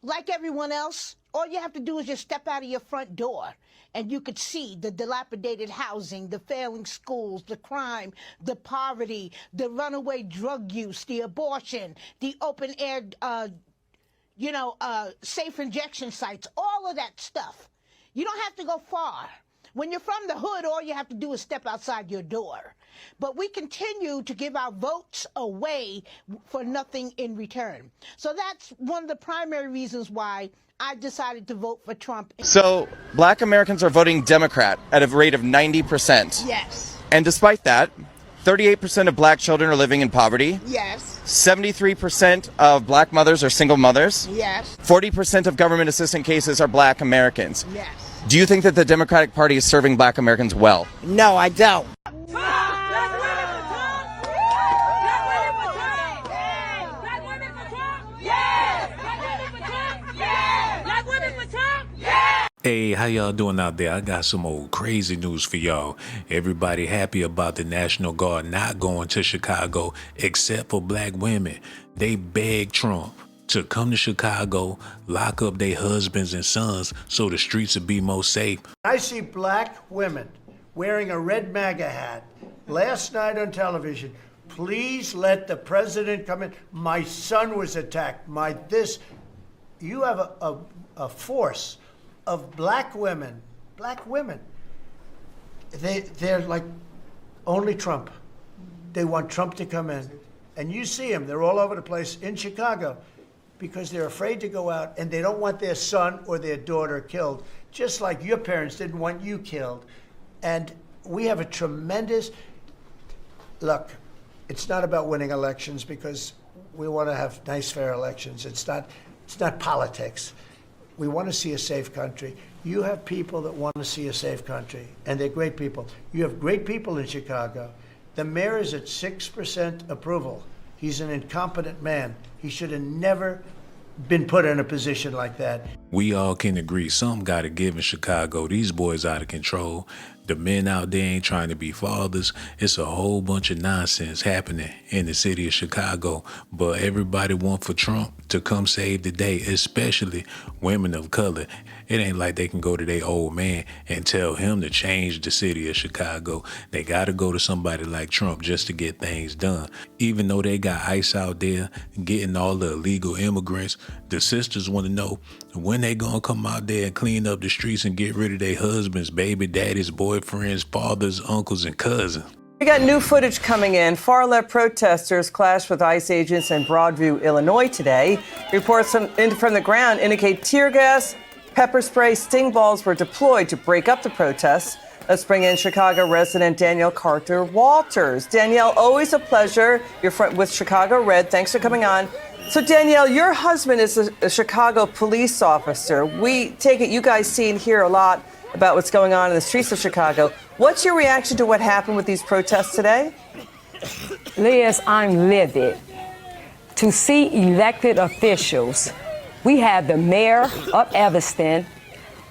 Like everyone else, all you have to do is just step out of your front door and you could see the dilapidated housing, the failing schools, the crime, the poverty, the runaway drug use, the abortion, the open air, safe injection sites, all of that stuff. You don't have to go far. When you're from the hood, all you have to do is step outside your door. But we continue to give our votes away for nothing in return. So that's one of the primary reasons why I decided to vote for Trump. So black Americans are voting Democrat at a rate of 90%. Yes. And despite that, 38% of black children are living in poverty. Yes. 73% of black mothers are single mothers. Yes. 40% of government assistance cases are black Americans. Yes. Do you think that the Democratic Party is serving black Americans well? No, I don't. Hey, how y'all doing out there? I got some old crazy news for y'all. Everybody happy about the National Guard not going to Chicago except for black women. They begged Trump to come to Chicago, lock up their husbands and sons so the streets would be more safe. I see black women wearing a red MAGA hat last night on television. Please let the president come in. My son was attacked. You have a force of black women. They're like only Trump. They want Trump to come in. And you see them, they're all over the place in Chicago because they're afraid to go out and they don't want their son or their daughter killed, just like your parents didn't want you killed. And we have a tremendous, look, it's not about winning elections because we want to have nice, fair elections. It's not politics. We want to see a safe country. You have people that want to see a safe country, and they're great people. You have great people in Chicago. The mayor is at 6% approval. He's an incompetent man. He should have never been put in a position like that. We all can agree something got to give in Chicago. These boys out of control. The men out there ain't trying to be fathers. It's a whole bunch of nonsense happening in the city of Chicago. But everybody want for Trump to come save the day, especially women of color. It ain't like they can go to their old man and tell him to change the city of Chicago. They got to go to somebody like Trump just to get things done. Even though they got ICE out there getting all the illegal immigrants, the sisters want to know when they gonna come out there and clean up the streets and get rid of their husbands, baby daddies, boyfriends, fathers, uncles, and cousins. We got new footage coming in. Far-left protesters clashed with ICE agents in Broadview, Illinois today. Reports from the ground indicate tear gas, pepper spray, sting balls were deployed to break up the protests. Let's bring in Chicago resident Danielle Carter Walters. Danielle, always a pleasure. You're with Chicago Red. Thanks for coming on. So, Danielle, your husband is a Chicago police officer. We take it you guys see and hear a lot about what's going on in the streets of Chicago. What's your reaction to what happened with these protests today? Liz, I'm livid. To see elected officials, we have the mayor of Evanston,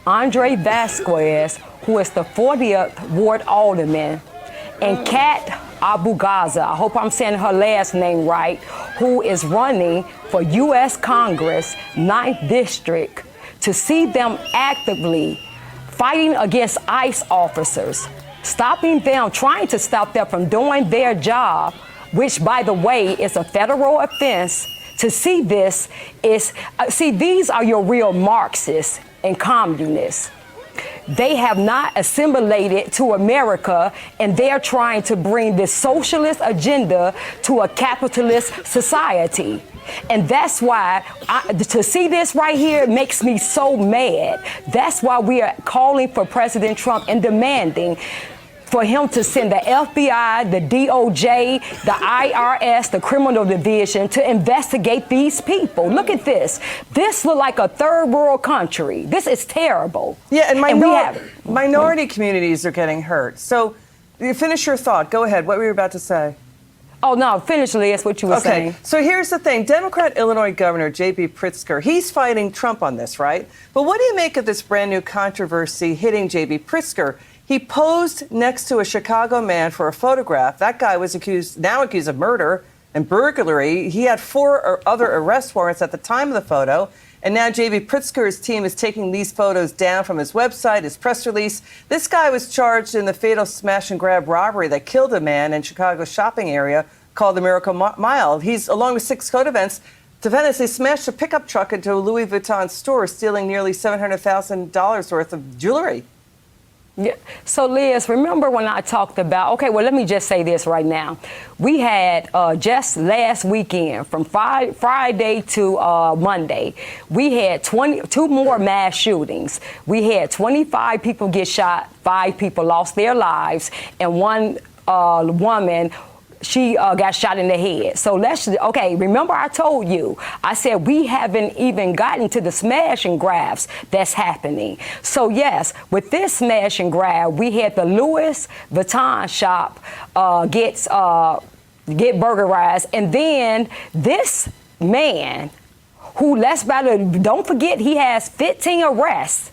Andre Vasquez, who is the 40th Ward Alderman, and Kat Abu Gaza, I hope I'm saying her last name right, who is running for U.S. Congress, 9th District, to see them actively fighting against ICE officers, stopping them, trying to stop them from doing their job, which, by the way, is a federal offense. To see this is, these are your real Marxists and communists. They have not assimilated to America, and they're trying to bring this socialist agenda to a capitalist society. And that's why to see this right here makes me so mad. That's why we are calling for President Trump and demanding for him to send the FBI, the DOJ, the IRS, the criminal division to investigate these people. Look at this. This looks like a third world country. This is terrible. Yeah, and minority communities are getting hurt. So you finish your thought. Go ahead. What were you about to say? Oh, no, finish, Lee. That's what you were saying. So here's the thing. Democrat Illinois Governor J.B. Pritzker, he's fighting Trump on this, right? But what do you make of this brand new controversy hitting J.B. Pritzker? He posed next to a Chicago man for a photograph. That guy was now accused of murder and burglary. He had 4 other arrest warrants at the time of the photo. And now J.B. Pritzker's team is taking these photos down from his website, his press release. This guy was charged in the fatal smash and grab robbery that killed a man in Chicago's shopping area called the Miracle Mile. He's, along with 6 co-defendants, they smashed a pickup truck into a Louis Vuitton store, stealing nearly $700,000 worth of jewelry. Yeah. So, Liz, remember when I talked about, okay, well, let me just say this right now. We had just last weekend, from Friday to Monday, we had 22 more mass shootings. We had 25 people get shot, 5 people lost their lives, and one woman, she got shot in the head. So okay, remember I told you, I said we haven't even gotten to the smash and grabs that's happening. So yes, with this smash and grab, we had the Louis Vuitton shop get burglarized, and then this man who, don't forget, he has 15 arrests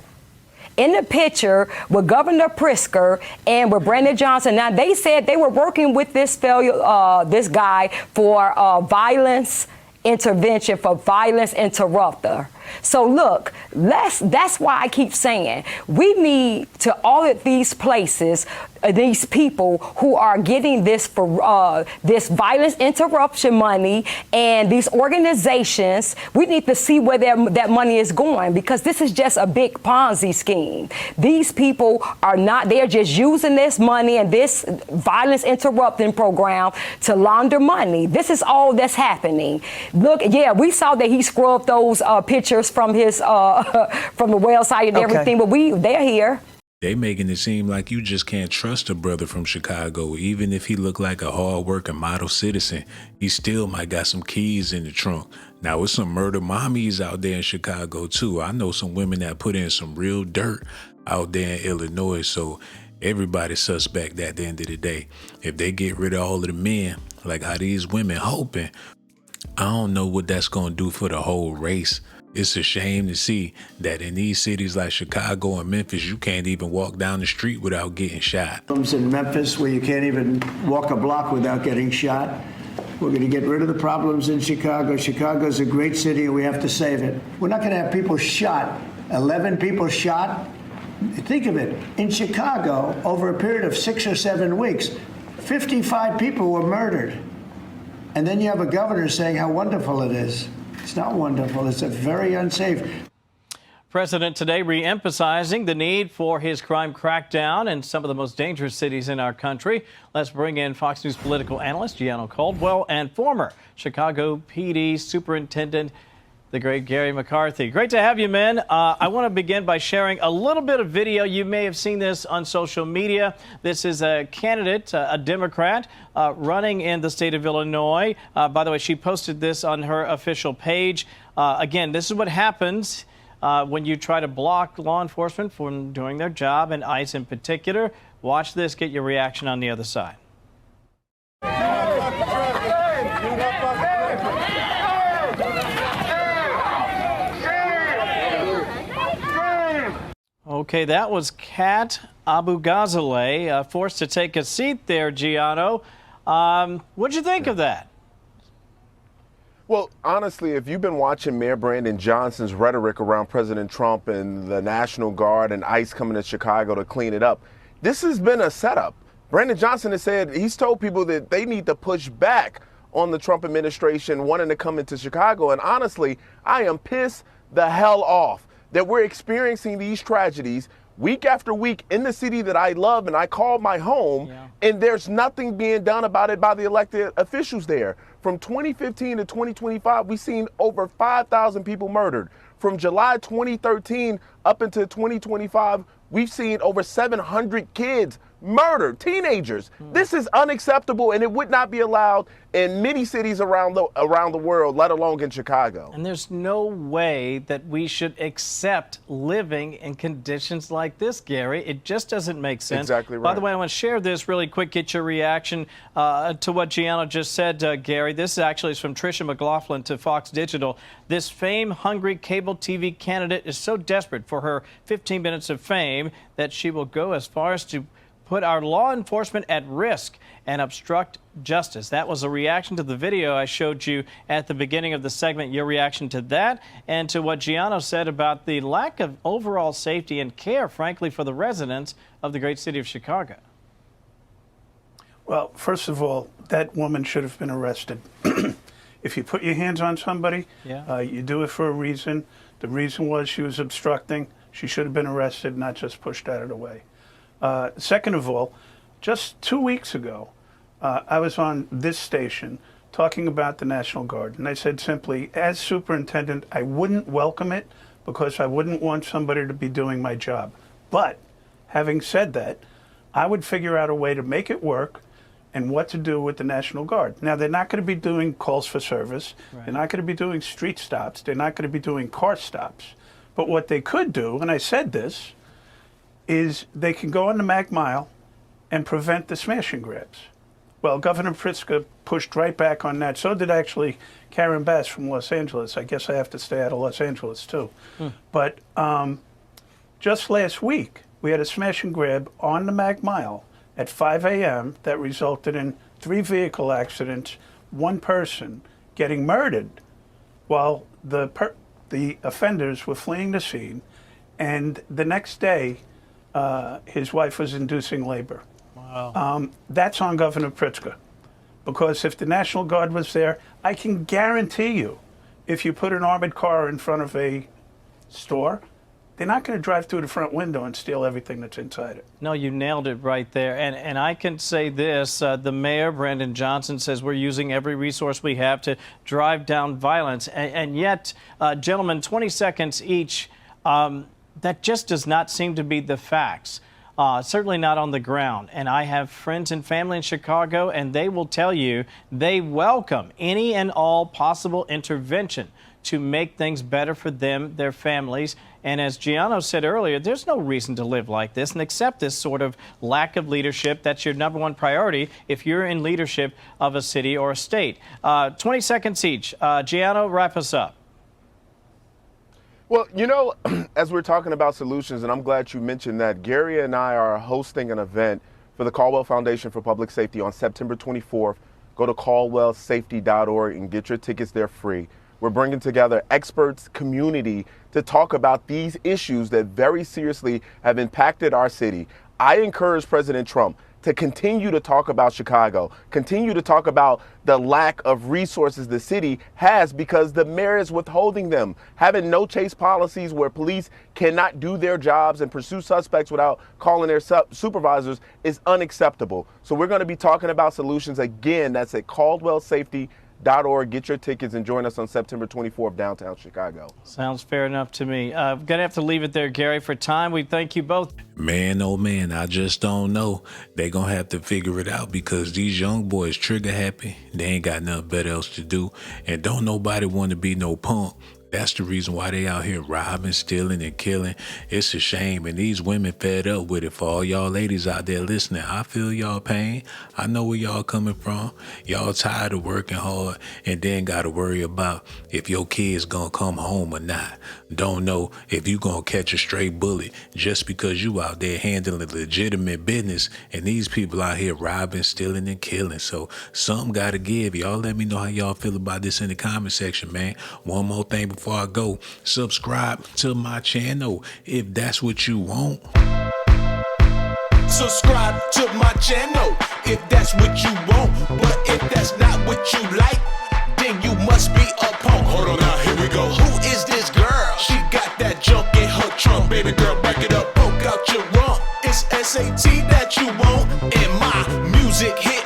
in the picture with Governor Pritzker and with Brandon Johnson. Now, they said they were working with this guy for violence intervention, for violence interrupter. So look, that's why I keep saying we need to audit these places, these people who are getting this for this violence interruption money, and these organizations. We need to see where that money is going, because this is just a big Ponzi scheme. These people are not, they're just using this money and this violence interrupting program to launder money. This is all that's happening. Look, yeah, we saw that he scrubbed those pictures from his from the website and everything, but they're here. They making it seem like you just can't trust a brother from Chicago. Even if he look like a hard-working model citizen, he still might got some keys in the trunk. Now, there's some murder mommies out there in Chicago, too. I know some women that put in some real dirt out there in Illinois, so everybody's suspect at the end of the day. If they get rid of all of the men, like how these women hoping, I don't know what that's going to do for the whole race. It's a shame to see that in these cities like Chicago and Memphis, you can't even walk down the street without getting shot. In Memphis, where you can't even walk a block without getting shot. We're going to get rid of the problems in Chicago. Chicago's a great city, and we have to save it. We're not going to have people shot, 11 people shot. Think of it. In Chicago, over a period of 6 or 7 weeks, 55 people were murdered. And then you have a governor saying how wonderful it is. It's not wonderful. It's very unsafe. President today re-emphasizing the need for his crime crackdown in some of the most dangerous cities in our country. Let's bring in Fox News political analyst Gianno Caldwell and former Chicago PD Superintendent, the great Gary McCarthy. Great to have you, men. I want to begin by sharing a little bit of video. You may have seen this on social media. This is a candidate, a Democrat, running in the state of Illinois. By the way, she posted this on her official page. Again, this is what happens when you try to block law enforcement from doing their job, and ICE in particular. Watch this, get your reaction on the other side. Okay, that was Kat Abu-Ghazaleh, forced to take a seat there, Gianno. What'd you think of that? Well, honestly, if you've been watching Mayor Brandon Johnson's rhetoric around President Trump and the National Guard and ICE coming to Chicago to clean it up, this has been a setup. Brandon Johnson has said, he's told people that they need to push back on the Trump administration wanting to come into Chicago. And honestly, I am pissed the hell off that we're experiencing these tragedies week after week in the city that I love and I call my home, and there's nothing being done about it by the elected officials there. From 2015 to 2025, we've seen over 5,000 people murdered. From July 2013 up into 2025, we've seen over 700 kids murdered, teenagers. This is unacceptable, and it would not be allowed in many cities around the world, let alone in Chicago. And there's no way that we should accept living in conditions like this, Gary. It just doesn't make sense. Exactly right. By the way, I want to share this really quick, get your reaction to what Gianno just said, Gary. This actually is from Tricia McLaughlin to Fox Digital. This fame-hungry cable TV candidate is so desperate for her 15 minutes of fame that she will go as far as to put our law enforcement at risk and obstruct justice. That was a reaction to the video I showed you at the beginning of the segment. Your reaction to that and to what Giano said about the lack of overall safety and care, frankly, for the residents of the great city of Chicago. Well, first of all, that woman should have been arrested. If you put your hands on somebody, you do it for a reason. The reason was she was obstructing. She should have been arrested, not just pushed out of the way. Second of all, just 2 weeks ago, I was on this station talking about the National Guard, and I said simply, as superintendent, I wouldn't welcome it because I wouldn't want somebody to be doing my job. But having said that, I would figure out a way to make it work and what to do with the National Guard. Now, they're not going to be doing calls for service. Right. They're not going to be doing street stops. They're not going to be doing car stops. But what they could do, and I said this, is they can go on the Mag Mile and prevent the smash and grabs. Well, Governor Pritzker pushed right back on that. So did actually Karen Bass from Los Angeles. I guess I have to stay out of Los Angeles, too. But just last week, we had a smash and grab on the Mag Mile at 5 a.m. that resulted in 3 vehicle accidents, 1 person getting murdered while the offenders were fleeing the scene. And the next day, his wife was inducing labor. Wow. That's on Governor Pritzker. Because if the National Guard was there, I can guarantee you, if you put an armored car in front of a store, they're not going to drive through the front window and steal everything that's inside it. No, you nailed it right there. And I can say this, the mayor, Brandon Johnson, says we're using every resource we have to drive down violence. And yet, gentlemen, 20 seconds each, that just does not seem to be the facts. Certainly not on the ground. And I have friends and family in Chicago, and they will tell you they welcome any and all possible intervention to make things better for them, their families. And as Giano said earlier, there's no reason to live like this and accept this sort of lack of leadership. That's your #1 priority if you're in leadership of a city or a state. 20 seconds each. Giano, wrap us up. Well, you know, as we're talking about solutions, and I'm glad you mentioned that, Gary and I are hosting an event for the Caldwell Foundation for Public Safety on September 24th. Go to caldwellsafety.org and get your tickets. They're free. We're bringing together experts, community, to talk about these issues that very seriously have impacted our city. I encourage President Trump to continue to talk about Chicago, continue to talk about the lack of resources the city has because the mayor is withholding them. Having no chase policies where police cannot do their jobs and pursue suspects without calling their supervisors is unacceptable. So we're going to be talking about solutions again. That's at caldwellsafety.org. Get your tickets and join us on September 24th, downtown Chicago. Sounds fair enough to me. I'm going to have to leave it there, Gary, for time. We thank you both. Man, oh man, I just don't know. They gonna have to figure it out because these young boys trigger happy. They ain't got nothing better else to do. And don't nobody want to be no punk. That's the reason why they out here robbing, stealing, and killing. It's a shame. And these women fed up with it. For all y'all ladies out there listening, I feel y'all pain. I know where y'all coming from. Y'all tired of working hard and then got to worry about if your kid's going to come home or not. Don't know if you going to catch a stray bullet just because you out there handling legitimate business. And these people out here robbing, stealing, and killing. So something got to give. Y'all let me know how y'all feel about this in the comment section, man. One more thing before I go, subscribe to my channel if that's what you want. Subscribe to my channel if that's what you want. But if that's not what you like, then you must be a punk. Hold on now, here we go. Who is this girl? She got that junk in her trunk. Baby girl, back it up, poke out your rump. It's S.A.T. that you want, and my music hit